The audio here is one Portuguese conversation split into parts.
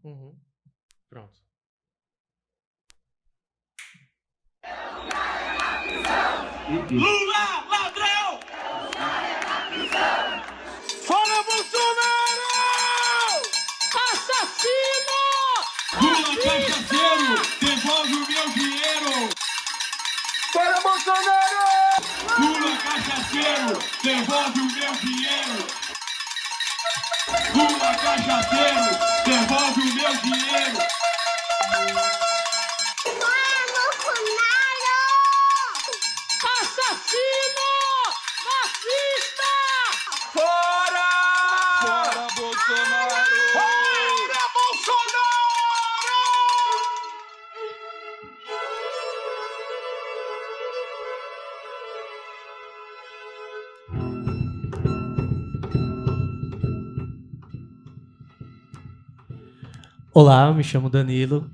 Uhum. Pronto. Lula, ladrão! Fora Bolsonaro! Assassino! Lula, cachaceiro! Devolve o meu dinheiro! Fora Bolsonaro! Lula, cachaceiro! Devolve o meu dinheiro! Lula, cachaceiro! Devolve o meu dinheiro! Assassino! Fascista! Fora! Fora Bolsonaro! Fora Bolsonaro! Olá, me chamo Danilo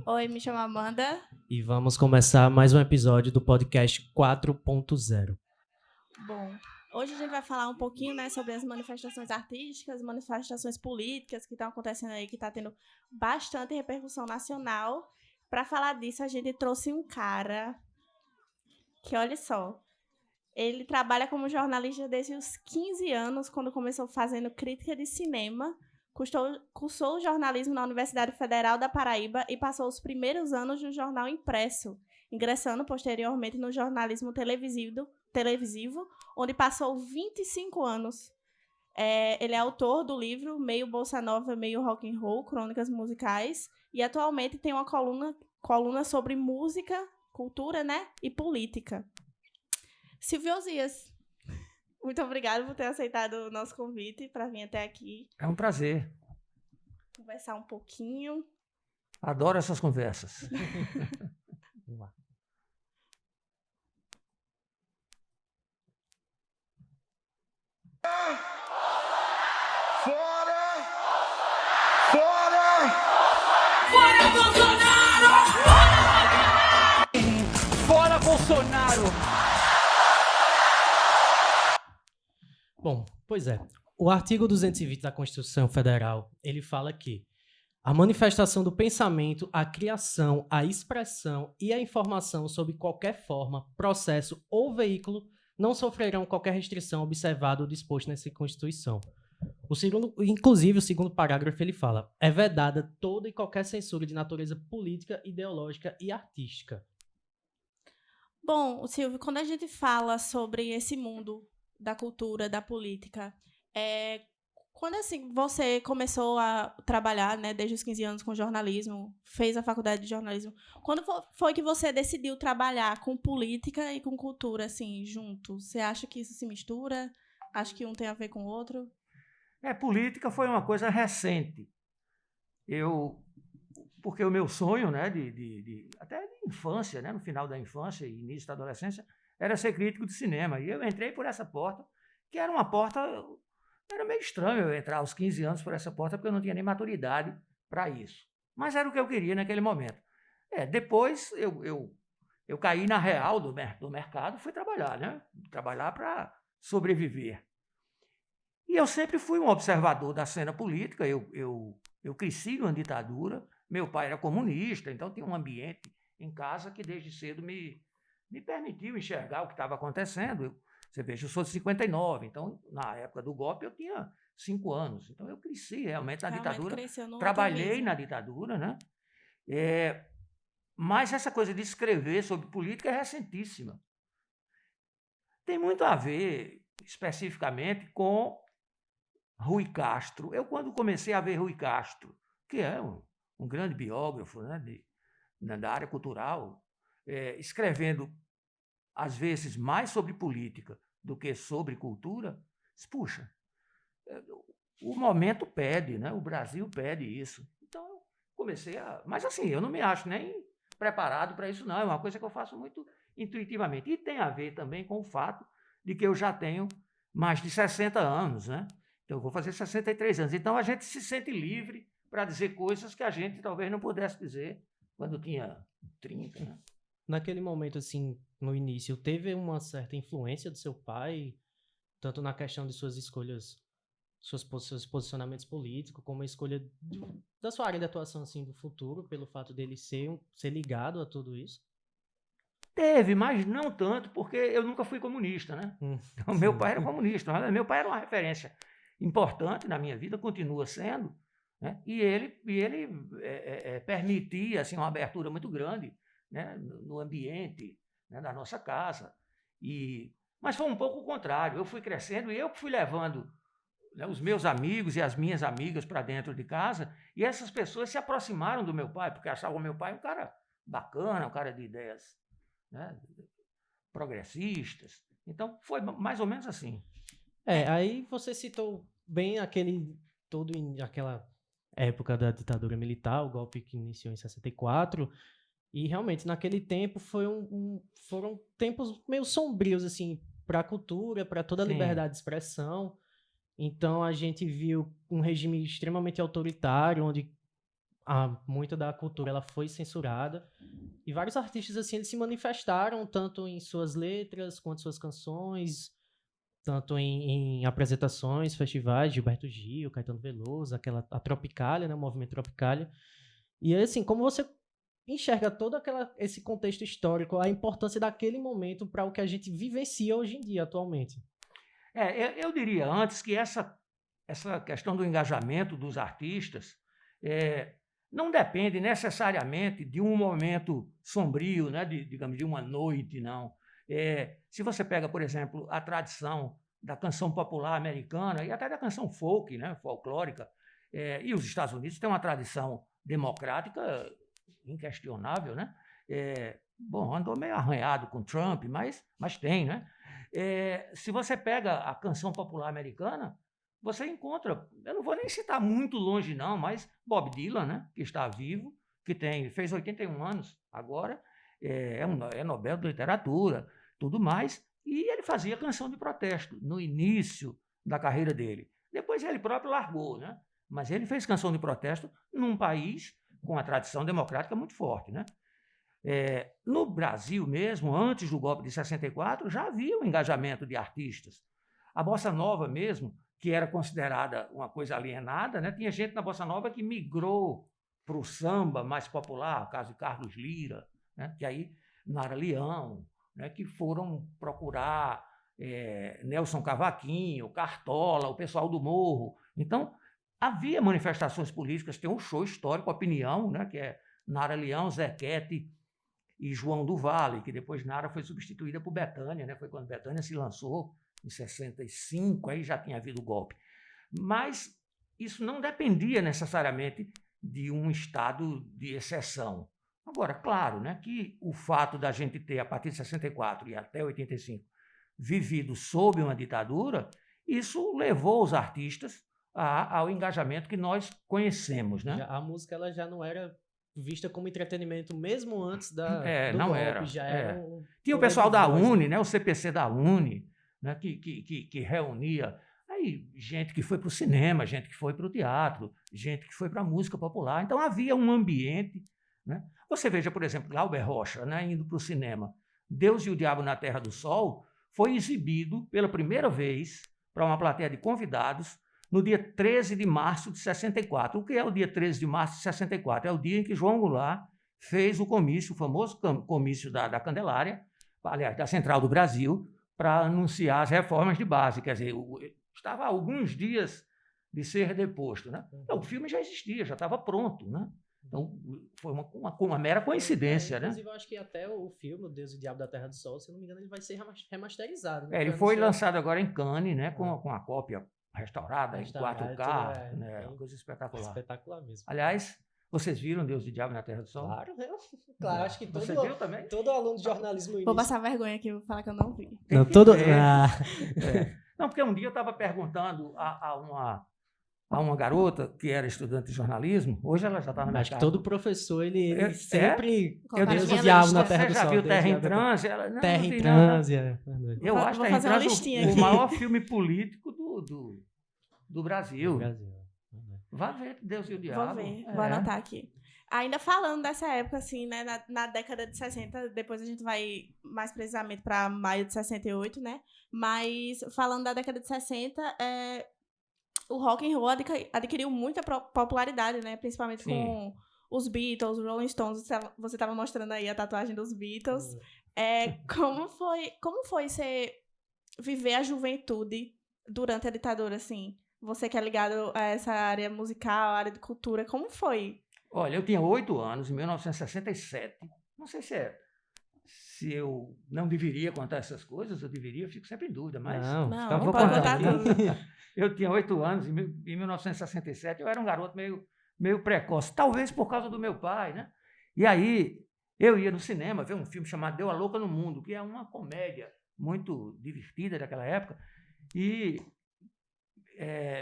Oi, me chamo Amanda. e vamos começar mais um episódio do podcast 4.0. Bom, hoje a gente vai falar um pouquinho, né, sobre as manifestações artísticas, manifestações políticas que estão acontecendo aí, que está tendo bastante repercussão nacional. Para falar disso, a gente trouxe um cara que, olha só, ele trabalha como jornalista desde os 15 anos, quando começou fazendo crítica de cinema, cursou jornalismo na Universidade Federal da Paraíba e passou os primeiros anos no jornal impresso, ingressando posteriormente no jornalismo televisivo, onde passou 25 anos. Ele é autor do livro Meio Bossa Nova, Meio Rock and Roll, Crônicas Musicais, e atualmente tem uma coluna sobre música, cultura, né, e política. Silvio Osias, muito obrigada por ter aceitado o nosso convite para vir até aqui. É um prazer. Conversar um pouquinho. Adoro essas conversas. Vamos lá. Fora! Fora! Fora Bolsonaro! Fora Bolsonaro! Bom, pois é. O artigo 220 da Constituição Federal, ele fala que a manifestação do pensamento, a criação, a expressão e a informação sob qualquer forma, processo ou veículo não sofrerão qualquer restrição observado ou disposto nessa Constituição. Inclusive, o segundo parágrafo ele fala: é vedada toda e qualquer censura de natureza política, ideológica e artística. Bom, Silvio, quando a gente fala sobre esse mundo da cultura, da política, quando assim você começou a trabalhar, né, desde os 15 anos com jornalismo, fez a faculdade de jornalismo, quando foi que você decidiu trabalhar com política e com cultura, assim, juntos? Você acha que isso se mistura? Acha que um tem a ver com o outro? Política foi uma coisa recente. Porque o meu sonho, né, até de infância, né, no final da infância e início da adolescência, era ser crítico de cinema. E eu entrei por essa porta, que era uma porta. Era meio estranho eu entrar aos 15 anos por essa porta, porque eu não tinha nem maturidade para isso. Mas era o que eu queria naquele momento. Depois eu caí na real do mercado, fui trabalhar, né? Trabalhar para sobreviver. E eu sempre fui um observador da cena política, eu cresci numa ditadura, meu pai era comunista, então tinha um ambiente em casa que desde cedo me permitiu enxergar o que estava acontecendo. Você veja, eu sou de 59, então na época do golpe eu tinha 5 anos, então eu cresci realmente na ditadura, trabalhei na ditadura, né? Mas essa coisa de escrever sobre política é recentíssima. Tem muito a ver, especificamente, com Rui Castro. Eu, quando comecei a ver Rui Castro, que é um grande biógrafo, né, da área cultural, escrevendo, às vezes, mais sobre política do que sobre cultura, puxa, o momento pede, né? O Brasil pede isso. Então, eu comecei a... Mas, assim, eu não me acho nem preparado para isso, não. É uma coisa que eu faço muito intuitivamente. E tem a ver também com o fato de que eu já tenho mais de 60 anos, né? Então, eu vou fazer 63 anos. Então, a gente se sente livre para dizer coisas que a gente talvez não pudesse dizer quando tinha 30, né? Naquele momento, assim, no início, teve uma certa influência do seu pai, tanto na questão de suas escolhas seus posicionamentos políticos, como a escolha da sua área de atuação assim, do futuro, pelo fato dele ser ligado a tudo isso? Teve, mas não tanto, porque eu nunca fui comunista, né? Então, meu pai era comunista, mas meu pai era uma referência importante na minha vida, continua sendo, né? E ele permitia assim, uma abertura muito grande, né? No ambiente, né? Da nossa casa. Mas foi um pouco o contrário, eu fui crescendo e eu fui levando, né, os meus amigos e as minhas amigas para dentro de casa, e essas pessoas se aproximaram do meu pai, porque achavam o meu pai um cara bacana, um cara de ideias, né, progressistas. Então, foi mais ou menos assim. Aí você citou bem aquela época da ditadura militar, o golpe que iniciou em 64, e realmente naquele tempo foram tempos meio sombrios assim, para a cultura, para toda a liberdade de expressão. Então a gente viu um regime extremamente autoritário, onde muita da cultura ela foi censurada. E vários artistas assim, eles se manifestaram tanto em suas letras, quanto em suas canções, tanto em apresentações, festivais, Gilberto Gil, Caetano Veloso, a Tropicália, né, o movimento Tropicália. E assim, como você enxerga todo esse contexto histórico, a importância daquele momento para o que a gente vivencia hoje em dia, atualmente? Eu diria antes que essa questão do engajamento dos artistas não depende necessariamente de um momento sombrio, né, digamos, de uma noite, não. Se você pega, por exemplo, a tradição da canção popular americana e até da canção folk, né, folclórica, e os Estados Unidos têm uma tradição democrática inquestionável, né? Andou meio arranhado com Trump, mas tem, né? Se você pega a canção popular americana, você encontra, eu não vou nem citar muito longe não, mas Bob Dylan, né, que está vivo, que fez 81 anos agora, é Nobel de Literatura, tudo mais, e ele fazia canção de protesto no início da carreira dele. Depois ele próprio largou, né? Mas ele fez canção de protesto num país com uma tradição democrática muito forte, né? No Brasil mesmo, antes do golpe de 64, já havia um engajamento de artistas. A Bossa Nova mesmo, que era considerada uma coisa alienada, né? Tinha gente na Bossa Nova que migrou para o samba mais popular, o caso de Carlos Lira, né? Que aí Nara Leão, né? Que foram procurar Nelson Cavaquinho, Cartola, o pessoal do Morro. Então, havia manifestações políticas, tem um show histórico, Opinião, né? Que é Nara Leão, Zequete e João do Vale, que depois Nara foi substituída por Bethânia, né? Foi quando Bethânia se lançou, em 65, aí já tinha havido o golpe. Mas isso não dependia necessariamente de um estado de exceção. Agora, claro, né, que o fato da gente ter, a partir de 64 e até 85, vivido sob uma ditadura, isso levou os artistas ao engajamento que nós conhecemos, né? A música ela já não era vista como entretenimento mesmo antes do não golpe. era. Já era Tinha o pessoal da UNE, né, o CPC da UNE, né, que reunia aí gente que foi para o cinema, gente que foi para o teatro, gente que foi para a música popular. Então havia um ambiente, né? Você veja, por exemplo, Glauber Rocha, né, indo para o cinema. Deus e o Diabo na Terra do Sol foi exibido pela primeira vez para uma plateia de convidados no dia 13 de março de 64. O que é o dia 13 de março de 64? É o dia em que João Goulart fez o comício, o famoso comício da Candelária, aliás, da Central do Brasil, para anunciar as reformas de base. Quer dizer, estava há alguns dias de ser deposto, né? Então, o filme já existia, já estava pronto, né? Então, foi uma mera coincidência, né? Inclusive, eu acho que até o filme, O Deus e o Diabo da Terra do Sol, se não me engano, ele vai ser remasterizado. Né? Ele foi lançado agora em Cannes, né? Com a cópia restaurada em 4K, né? Uma coisa espetacular. Espetacular mesmo. Aliás, vocês viram Deus e o Diabo na Terra do Sol? Claro, claro, acho que Você viu também? todo aluno de jornalismo... Vou passar vergonha aqui, vou falar que eu não vi. Não, Não, porque um dia eu estava perguntando a uma garota que era estudante de jornalismo, hoje ela já está na minha Acho casa. que todo professor, ele sempre... Eu Deus disse, o Diabo na Terra Você do já Sol. viu Terra em Transe? Terra em Transe, Eu acho Vou Terra em fazer uma Transe listinha o aqui. maior filme político do Brasil. Brasil. Vá ver Deus e o Diabo. Vou ver, vou anotar aqui. Ainda falando dessa época, assim, né, na década de 60, depois a gente vai mais precisamente para maio de 68, né? Mas falando da década de 60, o rock and roll adquiriu muita popularidade, né? Principalmente Sim. com os Beatles, os Rolling Stones. Você estava mostrando aí a tatuagem dos Beatles. Como foi você viver a juventude durante a ditadura, assim? Você que é ligado a essa área musical, a área de cultura, como foi? Olha, eu tinha 8 anos, em 1967. Não sei se eu não deveria contar essas coisas, eu deveria, eu fico sempre em dúvida, mas Não, Não, vou pode contar contar aqui. eu tinha 8 anos, em 1967, eu era um garoto meio precoce, talvez por causa do meu pai, né? E aí eu ia no cinema ver um filme chamado Deu a Louca no Mundo, que é uma comédia muito divertida daquela época, e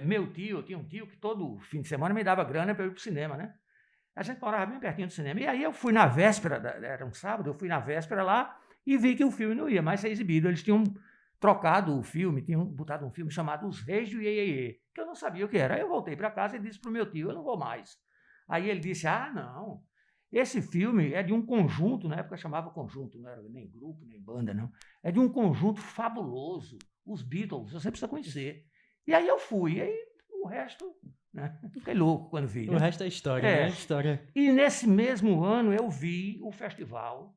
meu tio, eu tinha um tio que todo fim de semana me dava grana para eu ir para o cinema, né? A gente morava bem pertinho do cinema. E aí eu fui na véspera, era um sábado, eu fui na véspera lá e vi que o filme não ia mais ser exibido. Eles tinham trocado o filme, tinham botado um filme chamado Os Reis do Iê, que eu não sabia o que era. Aí eu voltei para casa e disse para o meu tio, eu não vou mais. Aí ele disse, não, esse filme é de um conjunto, na época chamava conjunto, não era nem grupo, nem banda, não. É de um conjunto fabuloso, os Beatles, você precisa conhecer. E aí eu fui, e aí o resto... né? Fiquei louco quando vi. O Né? resto é história, né? História. E nesse mesmo ano eu vi o festival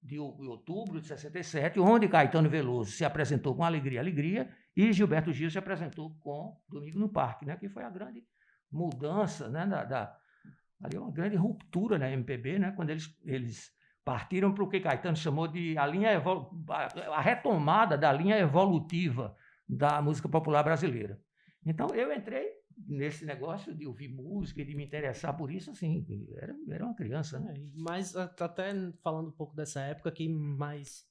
de outubro de 67, onde Caetano Veloso se apresentou com Alegria, Alegria, e Gilberto Gil se apresentou com Domingo no Parque, né? Que foi a grande mudança, né? Ali uma grande ruptura na MPB, né? Quando eles partiram para o que Caetano chamou de a retomada da linha evolutiva da música popular brasileira. Então eu entrei nesse negócio de ouvir música e de me interessar por isso, assim, era uma criança, né? Mas até falando um pouco dessa época aqui, mais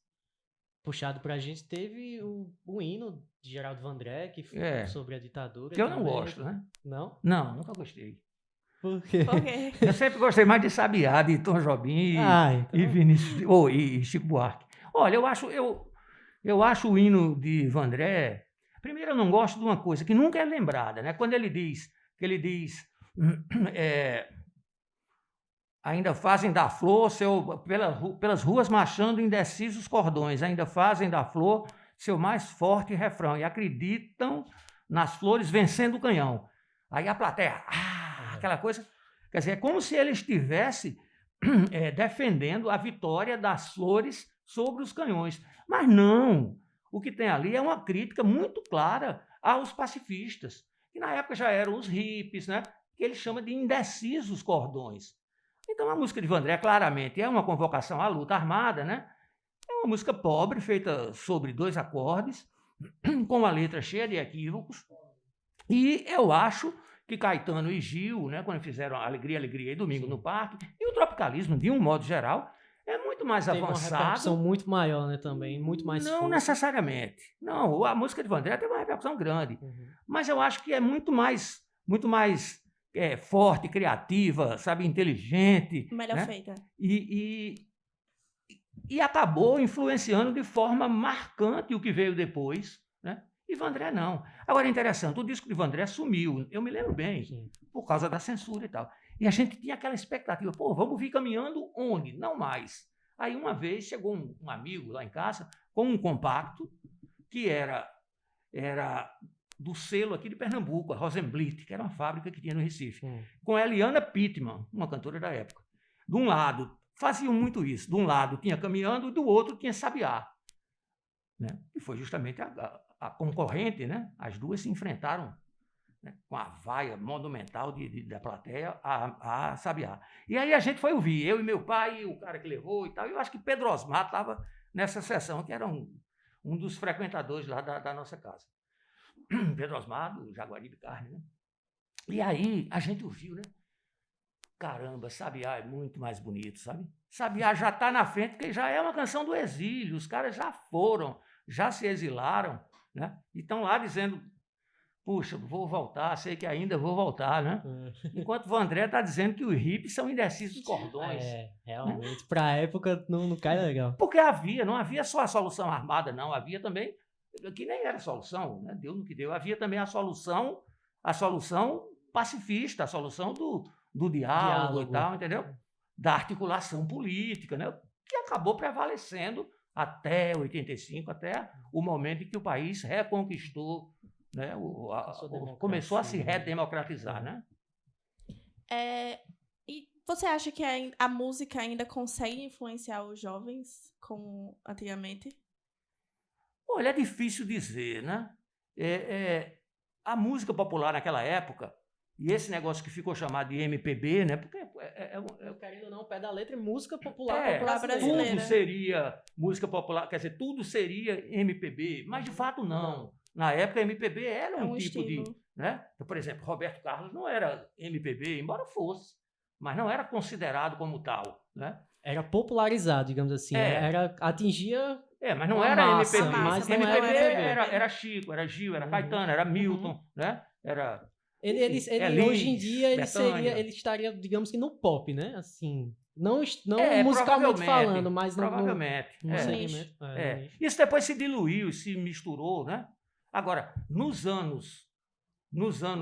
puxado pra gente, teve o hino de Geraldo Vandré, que foi sobre a ditadura. Que eu não gosto, né? Não? Não, nunca gostei. Por quê? Por quê? Eu sempre gostei mais de Sabiá, de Tom Jobim e Vinícius, e Chico Buarque. Olha, eu acho o hino de Vandré... Primeiro, eu não gosto de uma coisa que nunca é lembrada, né? Quando ele diz ainda fazem da flor, pelas ruas marchando indecisos cordões, ainda fazem da flor seu mais forte refrão e acreditam nas flores vencendo o canhão. Aí a plateia, aquela coisa, quer dizer, é como se ele estivesse defendendo a vitória das flores sobre os canhões. Mas não! O que tem ali é uma crítica muito clara aos pacifistas, que na época já eram os hippies, né? Que ele chama de indecisos cordões. Então a música de Vandré claramente é uma convocação à luta armada, né? É uma música pobre, feita sobre 2 acordes, com uma letra cheia de equívocos. E eu acho que Caetano e Gil, né, quando fizeram Alegria, Alegria e Domingo no Parque, e o tropicalismo, de um modo geral, é muito mais Teve avançado. uma repercussão muito maior, né, também, muito mais Não forte. necessariamente. Não, a música de Vandré teve uma repercussão grande. Mas eu acho que é muito mais forte, criativa, sabe, inteligente. Melhor né? feita. E acabou influenciando de forma marcante o que veio depois, né? E Vandré não. Agora é interessante, o disco de Vandré sumiu, eu me lembro bem, por causa da censura e tal. E a gente tinha aquela expectativa, vamos vir caminhando onde? Não mais. Aí uma vez chegou um amigo lá em casa com um compacto que era do selo aqui de Pernambuco, a Rosenblit, que era uma fábrica que tinha no Recife, com a Eliana Pittman, uma cantora da época. De um lado, faziam muito isso, de um lado tinha Caminhando e do outro tinha Sabiá. Né? E foi justamente a concorrente, né? As duas se enfrentaram, né, com a vaia monumental da plateia a Sabiá. E aí a gente foi ouvir, eu e meu pai, o cara que levou e tal, e eu acho que Pedro Osmar estava nessa sessão, que era um dos frequentadores lá da nossa casa. Pedro Osmar, do Jaguaribe Carne, né? E aí a gente ouviu, né? Caramba, Sabiá é muito mais bonito, sabe? Sabiá já está na frente, porque já é uma canção do exílio, os caras já foram, já se exilaram, né? E estão lá dizendo, puxa, vou voltar, sei que ainda vou voltar, né? Enquanto o Vandré está dizendo que os hippies são indecisos cordões. Realmente, para a época não cai legal. Porque não havia só a solução armada, não, havia também, que nem era solução, né? Deu no que deu, havia também a solução pacifista, a solução do diálogo e tal, entendeu? Da articulação política, né? Que acabou prevalecendo até 85, até o momento em que o país reconquistou né? Começou a se redemocratizar, né? E você acha que a música ainda consegue influenciar os jovens como antigamente? Olha, é difícil dizer, né? A música popular naquela época, e esse negócio que ficou chamado de MPB, né? Porque querendo ou não, o pé da letra é música popular brasileira. Tudo seria música popular, quer dizer, tudo seria MPB, mas de fato não. Na época, MPB era um tipo estilo. né? Então, por exemplo, Roberto Carlos não era MPB, embora fosse, mas não era considerado como tal, né? Era popularizado, digamos assim. Atingia... mas não uma era massa, MPB. mas não MPB era era Chico, era Gil, era Caetano, era Milton, né? Era... Ele hoje em dia ele estaria, digamos que no pop, né? Assim, não musicalmente falando, mas provavelmente. no segmento. Isso depois se diluiu, se misturou, né? Agora, nos anos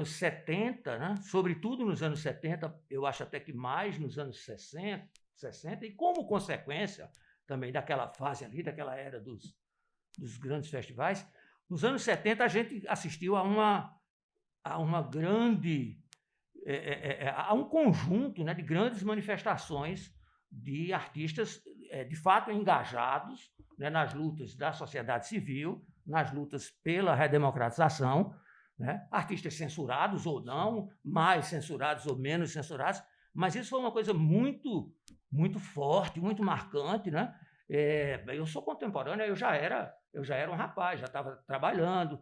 70, né? Sobretudo nos anos 70, eu acho até que mais nos anos 60, e como consequência também daquela fase ali, daquela era dos grandes festivais, nos anos 70 a gente assistiu a uma grande... a um conjunto, né, de grandes manifestações de artistas de fato engajados, né, nas lutas da sociedade civil, nas lutas pela redemocratização, né, artistas censurados ou não, mais censurados ou menos censurados, mas isso foi uma coisa muito, muito forte, muito marcante, né? Eu sou contemporâneo, eu já era um rapaz, já estava trabalhando,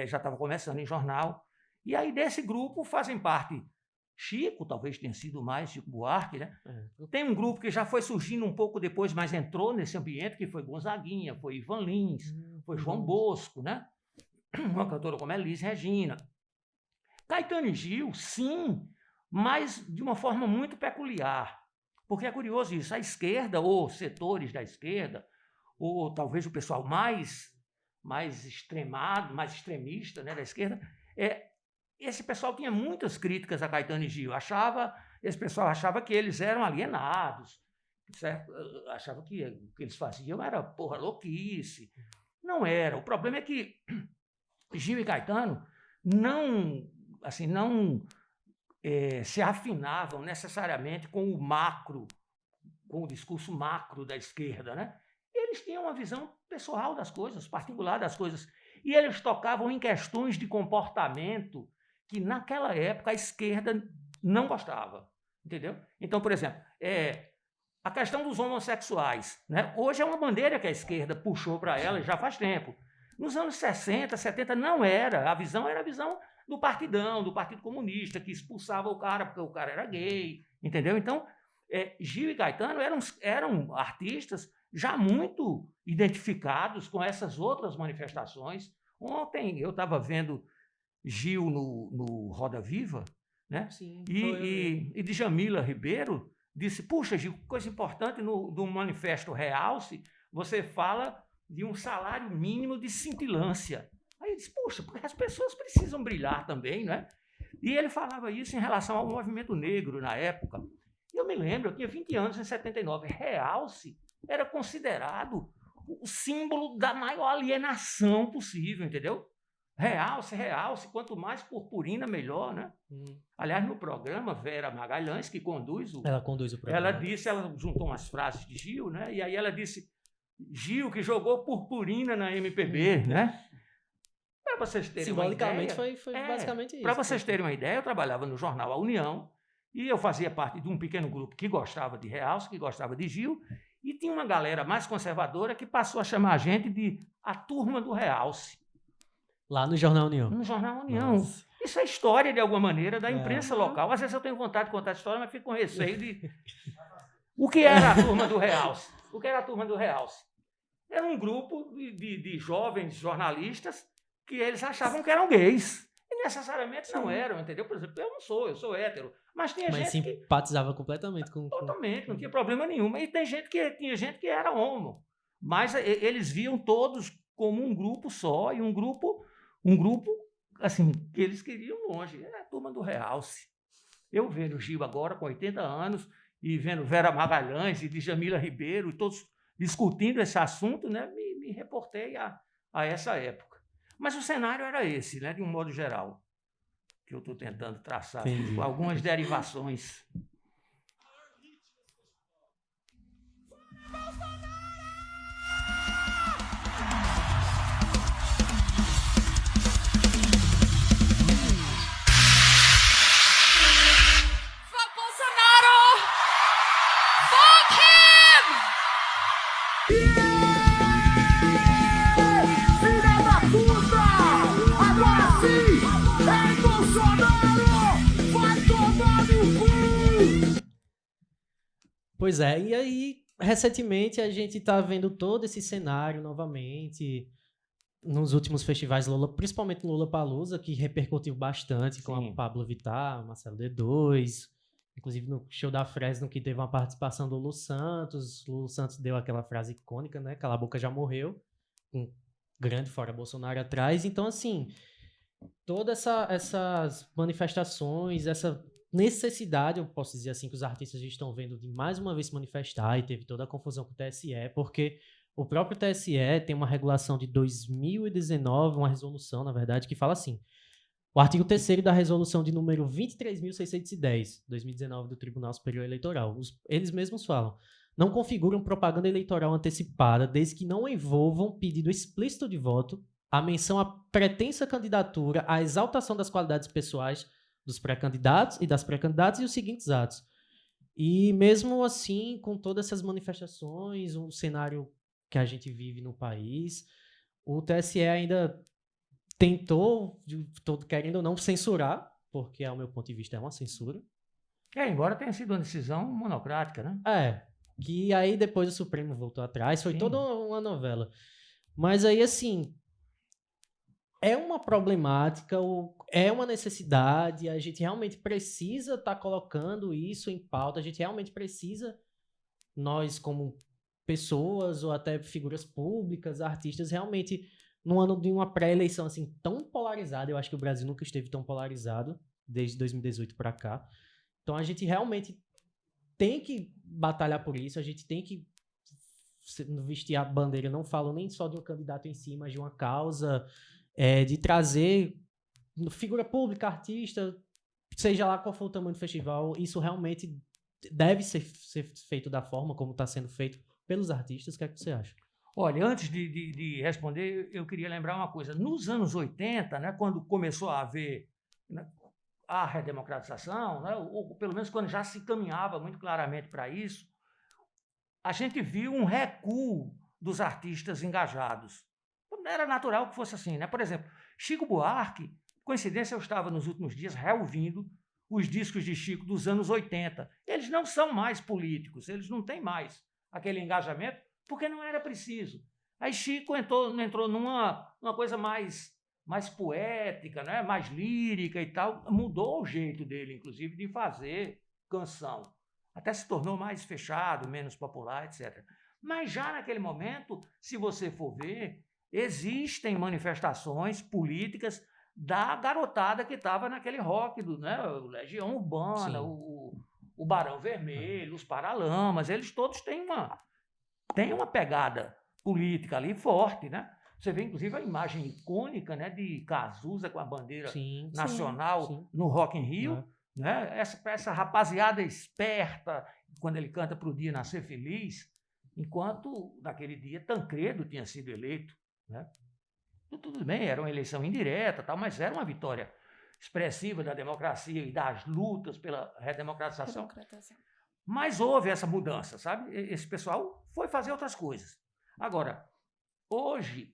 já estava começando em jornal. E aí desse grupo fazem parte Chico, talvez tenha sido mais, Chico Buarque, né? Tem um grupo que já foi surgindo um pouco depois, mas entrou nesse ambiente, que foi Gonzaguinha, foi Ivan Lins, foi João Bosco, né? Uma cantora como Elis Regina. Caetano e Gil, sim, mas de uma forma muito peculiar. Porque é curioso isso, a esquerda, ou setores da esquerda, ou talvez o pessoal mais extremado, mais extremista, né, da esquerda, esse pessoal tinha muitas críticas a Caetano e Gil. Esse pessoal achava que eles eram alienados, certo? Achava que o que eles faziam era porra louquice. Não era. O problema é que Gil e Caetano não se afinavam necessariamente com o macro, com o discurso macro da esquerda, né? Eles tinham uma visão pessoal das coisas, particular das coisas, e eles tocavam em questões de comportamento que naquela época a esquerda não gostava, entendeu? Então, por exemplo, a questão dos homossexuais, né? Hoje é uma bandeira que a esquerda puxou para ela já faz tempo. Nos anos 60, 70 não era, a visão era a visão do partidão, do Partido Comunista, que expulsava o cara porque o cara era gay, entendeu? Então, Gil e Caetano eram artistas já muito identificados com essas outras manifestações. Ontem eu estava vendo Gil no Roda Viva, né? Sim, e Djamila Ribeiro disse, puxa, Gil, coisa importante do Manifesto Realce, você fala de um salário mínimo de cintilância. Aí ele disse, puxa, porque as pessoas precisam brilhar também, né? E ele falava isso em relação ao movimento negro na época. Eu me lembro, eu tinha 20 anos em 79, Realce era considerado o símbolo da maior alienação possível, entendeu? Realce, quanto mais purpurina, melhor, né? Aliás, no programa, Vera Magalhães, que conduz ela conduz o programa. Ela juntou umas frases de Gil, né? E aí ela disse, Gil que jogou purpurina na MPB, né? Para vocês terem simbolicamente uma ideia, foi basicamente isso. Para vocês terem uma ideia, eu trabalhava no jornal A União e eu fazia parte de um pequeno grupo que gostava de Realce, que gostava de Gil, e tinha uma galera mais conservadora que passou a chamar a gente de a turma do Realce. Lá no Jornal União. No Jornal União. Nossa. Isso é história, de alguma maneira, da imprensa local. Às vezes eu tenho vontade de contar a história, mas fico com receio de... O que era a turma do Realce? O que era a turma do Realce? Era um grupo de jovens jornalistas que eles achavam que eram gays. E necessariamente não eram, entendeu? Por exemplo, eu sou hétero. Mas tinha gente que simpatizava completamente com... Totalmente, não tinha problema nenhum. E tinha gente que era homo. Mas eles viam todos como um grupo só, e um grupo assim, que eles queriam longe. É a turma do Realce. Eu vendo o Gil agora, com 80 anos, e vendo Vera Magalhães e Djamila Ribeiro, e todos discutindo esse assunto, né, me reportei a essa época. Mas o cenário era esse, né, de um modo geral, que eu estou tentando traçar, Entendi. com algumas derivações. Fuck Bolsonaro! Fuck him! Filha da puta! Agora sim! É Bolsonaro! Vai tomar no cu! Pois é, e aí, recentemente, a gente tá vendo todo esse cenário novamente nos últimos festivais Lula, principalmente no Lollapalooza, que repercutiu bastante com Sim. a Pablo Vittar, Marcelo D2, inclusive no show da Fresno, que teve uma participação do Lu Santos. Lu Santos deu aquela frase icônica, né? Cala a boca, já morreu. Um grande fora Bolsonaro atrás. Então, assim, todas essas manifestações, essa necessidade, eu posso dizer assim, que os artistas estão vendo de mais uma vez se manifestar, e teve toda a confusão com o TSE, porque o próprio TSE tem uma regulação de 2019, uma resolução, na verdade, que fala assim: o artigo 3º da resolução de número 23.610, 2019, do Tribunal Superior Eleitoral, eles mesmos falam: não configuram propaganda eleitoral antecipada desde que não envolvam pedido explícito de voto, a menção à pretensa candidatura, a exaltação das qualidades pessoais dos pré-candidatos e das pré-candidatas e os seguintes atos. E mesmo assim, com todas essas manifestações, o cenário que a gente vive no país, o TSE ainda tentou, querendo ou não, censurar, porque, ao meu ponto de vista, é uma censura. Embora tenha sido uma decisão monocrática, né? Que aí depois o Supremo voltou atrás, foi Sim. toda uma novela. Mas aí, assim, é uma problemática, é uma necessidade, a gente realmente precisa estar colocando isso em pauta, a gente realmente precisa, nós como pessoas ou até figuras públicas, artistas, realmente, no ano de uma pré-eleição assim tão polarizada, eu acho que o Brasil nunca esteve tão polarizado desde 2018 para cá. Então a gente realmente tem que batalhar por isso, a gente tem que vestir a bandeira, não falo nem só de um candidato em si, mas de uma causa, de trazer figura pública, artista, seja lá qual for o tamanho do festival, isso realmente deve ser feito da forma como está sendo feito pelos artistas. O que é que você acha? Olha, antes de responder, eu queria lembrar uma coisa. Nos anos 80, né, quando começou a haver, né, a redemocratização, né, ou pelo menos quando já se caminhava muito claramente para isso, a gente viu um recuo dos artistas engajados. Era natural que fosse assim, né? Por exemplo, Chico Buarque, coincidência, eu estava nos últimos dias reouvindo os discos de Chico dos anos 80. Eles não são mais políticos, eles não têm mais aquele engajamento, porque não era preciso. Aí Chico entrou numa coisa mais poética, né? Mais lírica e tal, mudou o jeito dele, inclusive, de fazer canção. Até se tornou mais fechado, menos popular, etc. Mas já naquele momento, se você for ver, existem manifestações políticas da garotada que estava naquele rock, né? O Legião Urbana, o Barão Vermelho, os Paralamas, eles todos têm uma pegada política ali forte, né? Você vê, inclusive, a imagem icônica, né, de Cazuza com a bandeira nacional no Rock in Rio, né? Essa rapaziada esperta, quando ele canta "Pro Dia Nascer Feliz", enquanto naquele dia Tancredo tinha sido eleito, né? Tudo bem, era uma eleição indireta, tal, mas era uma vitória expressiva da democracia e das lutas pela redemocratização. Mas houve essa mudança, sabe? Esse pessoal foi fazer outras coisas. Agora, hoje,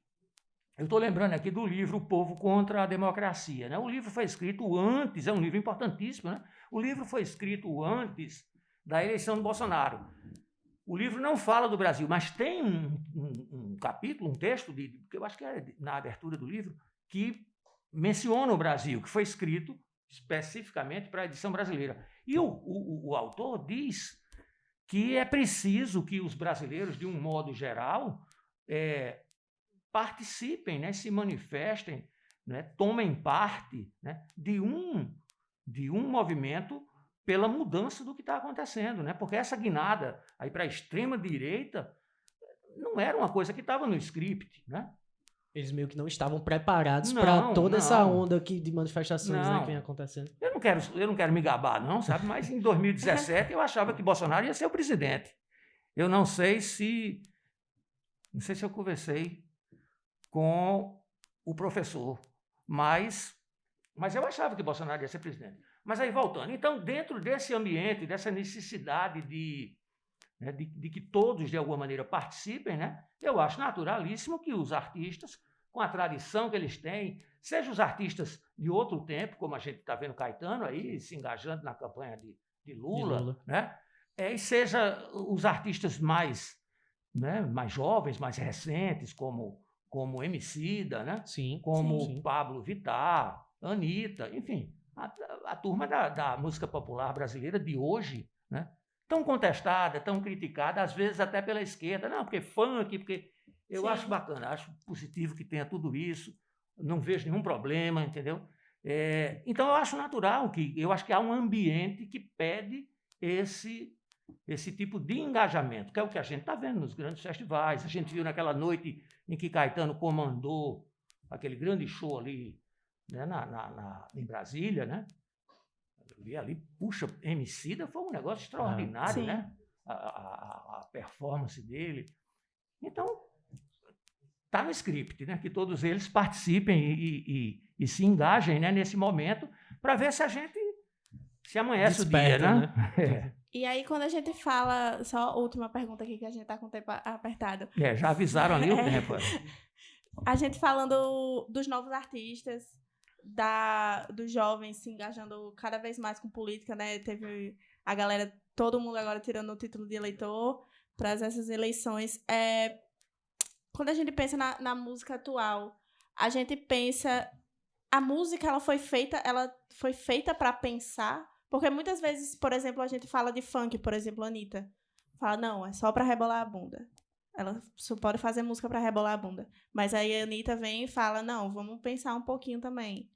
eu estou lembrando aqui do livro O Povo contra a Democracia, né? O livro foi escrito antes, é um livro importantíssimo, né? O livro foi escrito antes da eleição do Bolsonaro. O livro não fala do Brasil, mas tem um capítulo, um texto, que eu acho que é na abertura do livro, que menciona o Brasil, que foi escrito especificamente para a edição brasileira. E o autor diz que é preciso que os brasileiros, de um modo geral, participem, né, se manifestem, né, tomem parte, né, de um movimento pela mudança do que está acontecendo, né? Porque essa guinada aí para a extrema-direita não era uma coisa que estava no script, né? Eles meio que não estavam preparados Não, para toda essa não. onda aqui de manifestações, né, Não. que vem acontecendo. Eu não quero me gabar, não, sabe? Mas em 2017 eu achava que Bolsonaro ia ser o presidente. Eu não sei se eu conversei com o professor, mas eu achava que Bolsonaro ia ser presidente. Mas aí, voltando, então, dentro desse ambiente, dessa necessidade de que todos, de alguma maneira, participem, né, eu acho naturalíssimo que os artistas, com a tradição que eles têm, sejam os artistas de outro tempo, como a gente está vendo Caetano aí, se engajando na campanha de Lula, né, e seja os artistas mais jovens, mais recentes, como Emicida, né, Sim, como sim. Pablo Vittar, Anitta, enfim, a turma da música popular brasileira de hoje, né, tão contestada, tão criticada, às vezes até pela esquerda. Não, porque funk, porque... Eu acho bacana, acho positivo que tenha tudo isso, não vejo nenhum problema, entendeu? Então, eu acho natural, eu acho que há um ambiente que pede esse tipo de engajamento, que é o que a gente está vendo nos grandes festivais. A gente viu naquela noite em que Caetano comandou aquele grande show ali, né, em Brasília, né? E ali, puxa, Emicida foi um negócio extraordinário, né? A performance dele. Então, está no script, né? Que todos eles participem e se engajem, né, nesse momento, para ver se a gente se amanhece Desperta, o dia, né? E aí, quando a gente fala... Só a última pergunta aqui, que a gente está com o tempo apertado. Já avisaram ali o tempo. A gente falando dos novos artistas, dos jovens se engajando cada vez mais com política, né? Teve a galera, todo mundo agora tirando o título de eleitor para essas eleições. Quando a gente pensa na música atual, a gente pensa... A música, ela foi feita para pensar, porque muitas vezes, por exemplo, a gente fala de funk, por exemplo, a Anitta fala, não, é só para rebolar a bunda. Ela só pode fazer música para rebolar a bunda. Mas aí a Anitta vem e fala, não, vamos pensar um pouquinho também.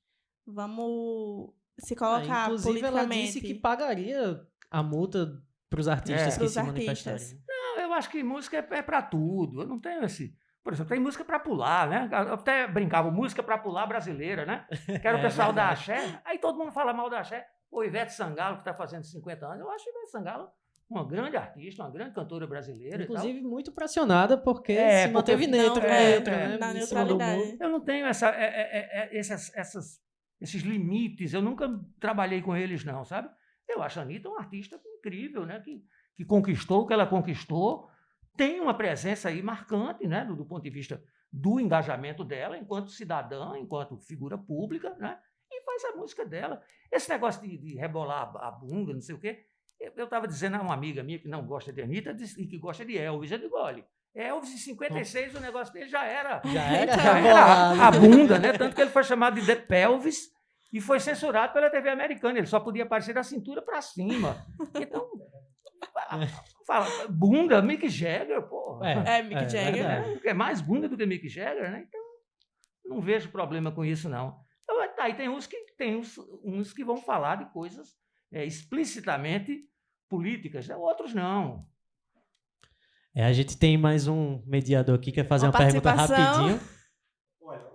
Vamos se colocar inclusive, politicamente. ela disse que pagaria a multa para os artistas que se manifestarem. Não, eu acho que música é para tudo. Eu não tenho esse... Por exemplo, tem música para pular, né? Eu até brincava, música para pular brasileira, né? Que era o pessoal da Axé. Aí todo mundo fala mal da Axé. O Ivete Sangalo, que está fazendo 50 anos, eu acho Ivete Sangalo uma grande artista, uma grande cantora brasileira. Inclusive, muito pressionada porque se porque manteve neutra, né? Na neutralidade. Eu não tenho esses limites, eu nunca trabalhei com eles, não, sabe? Eu acho a Anitta uma artista incrível, né? Que conquistou o que ela conquistou, tem uma presença aí marcante, né? Do ponto de vista do engajamento dela enquanto cidadã, enquanto figura pública, né? E faz a música dela. Esse negócio de rebolar a bunda, não sei o quê, eu estava dizendo a uma amiga minha que não gosta de Anitta e que gosta de Elvis. Eu digo, olha, Elvis em 56 o negócio dele já era a bunda, né? Tanto que ele foi chamado de The Pelvis e foi censurado pela TV americana. Ele só podia aparecer da cintura para cima. Então, fala, bunda, Mick Jagger, porra. Mick Jagger. É mais bunda do que Mick Jagger, né? Então, não vejo problema com isso, não. Então, aí tem uns que vão falar de coisas explicitamente políticas, né? Outros não. A gente tem mais um mediador aqui que quer fazer uma pergunta rapidinho. Olha,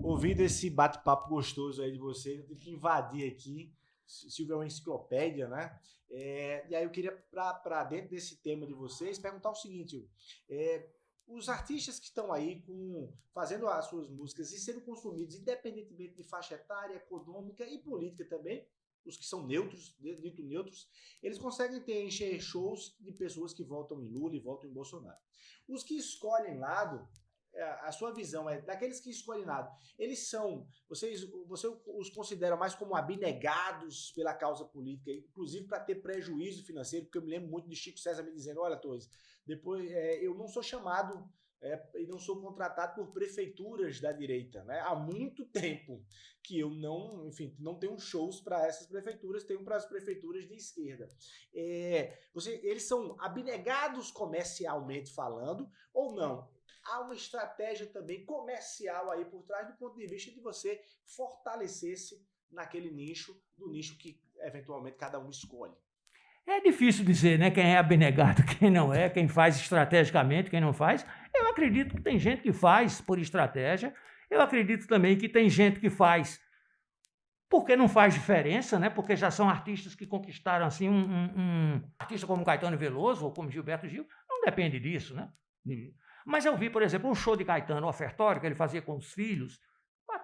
ouvindo esse bate-papo gostoso aí de vocês, eu tenho que invadir aqui. Silvio é uma enciclopédia, né? E aí eu queria, para dentro desse tema de vocês, perguntar o seguinte, os artistas que estão aí fazendo as suas músicas e sendo consumidos, independentemente de faixa etária, econômica e política também, os que são neutros, dito neutros, eles conseguem encher shows de pessoas que votam em Lula e votam em Bolsonaro. Os que escolhem lado, a sua visão é daqueles que escolhem lado, eles são, você os considera mais como abnegados pela causa política, inclusive para ter prejuízo financeiro, porque eu me lembro muito de Chico César me dizendo, olha, Torres, depois eu não sou chamado e não sou contratado por prefeituras da direita, né? Há muito tempo que eu não tenho shows para essas prefeituras, tenho para as prefeituras de esquerda. Eles são abnegados comercialmente falando ou não? Há uma estratégia também comercial aí por trás do ponto de vista de você fortalecer-se naquele nicho, do nicho que eventualmente cada um escolhe. É difícil dizer, né, quem é abnegado, quem não é, quem faz estrategicamente, quem não faz. Eu acredito que tem gente que faz por estratégia, eu acredito também que tem gente que faz porque não faz diferença, né? Porque já são artistas que conquistaram assim um artista como Caetano Veloso ou como Gilberto Gil, não depende disso, né? Mas eu vi, por exemplo, um show de Caetano, o ofertório, que ele fazia com os filhos,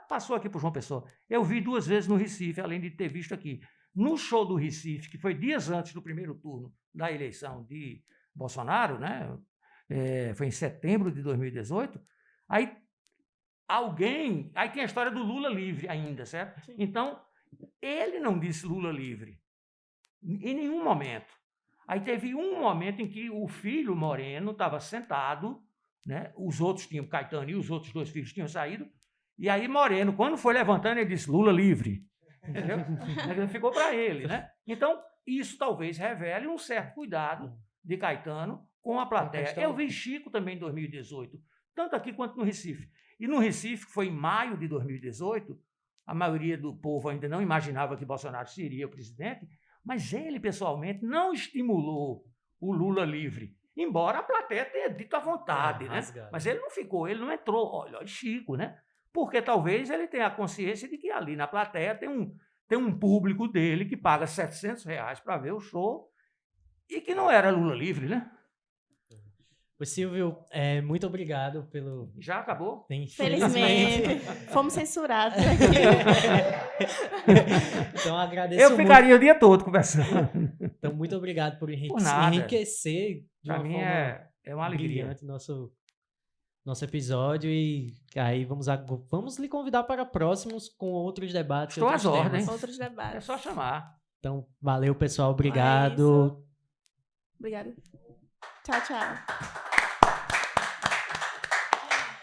passou aqui por João Pessoa. Eu vi 2 vezes no Recife, além de ter visto aqui. No show do Recife, que foi dias antes do primeiro turno da eleição de Bolsonaro, né? Foi em setembro de 2018, aí tem a história do Lula livre ainda, certo? Sim. Então, ele não disse Lula livre, em nenhum momento. Aí teve um momento em que o filho Moreno estava sentado, né? Os outros tinham, Caetano e os outros 2 filhos tinham saído, e aí Moreno, quando foi levantando, ele disse Lula livre. Entendeu? Ficou para ele, né? Então, isso talvez revele um certo cuidado de Caetano com a plateia. Eu vi Chico também em 2018, tanto aqui quanto no Recife. E no Recife, que foi em maio de 2018, a maioria do povo ainda não imaginava que Bolsonaro seria o presidente, mas ele, pessoalmente, não estimulou o Lula livre, embora a plateia tenha dito à vontade, né? Mas ele não ficou, ele não entrou. Olha, Chico, né? Porque talvez ele tenha a consciência de que ali na plateia tem um público dele que paga R$700 para ver o show e que não era Lula livre, né? O Silvio, muito obrigado pelo... Já acabou? Felizmente. Fomos censurados aqui. Então, agradeço Eu ficaria o dia todo conversando. Então, muito obrigado por enriquecer de uma forma é uma alegria. brilhante nosso episódio. E aí vamos lhe convidar para próximos com outros debates. Estou às ordens. Outros debates. É só chamar. Então, valeu, pessoal. Obrigado. Obrigada. Tchau, tchau.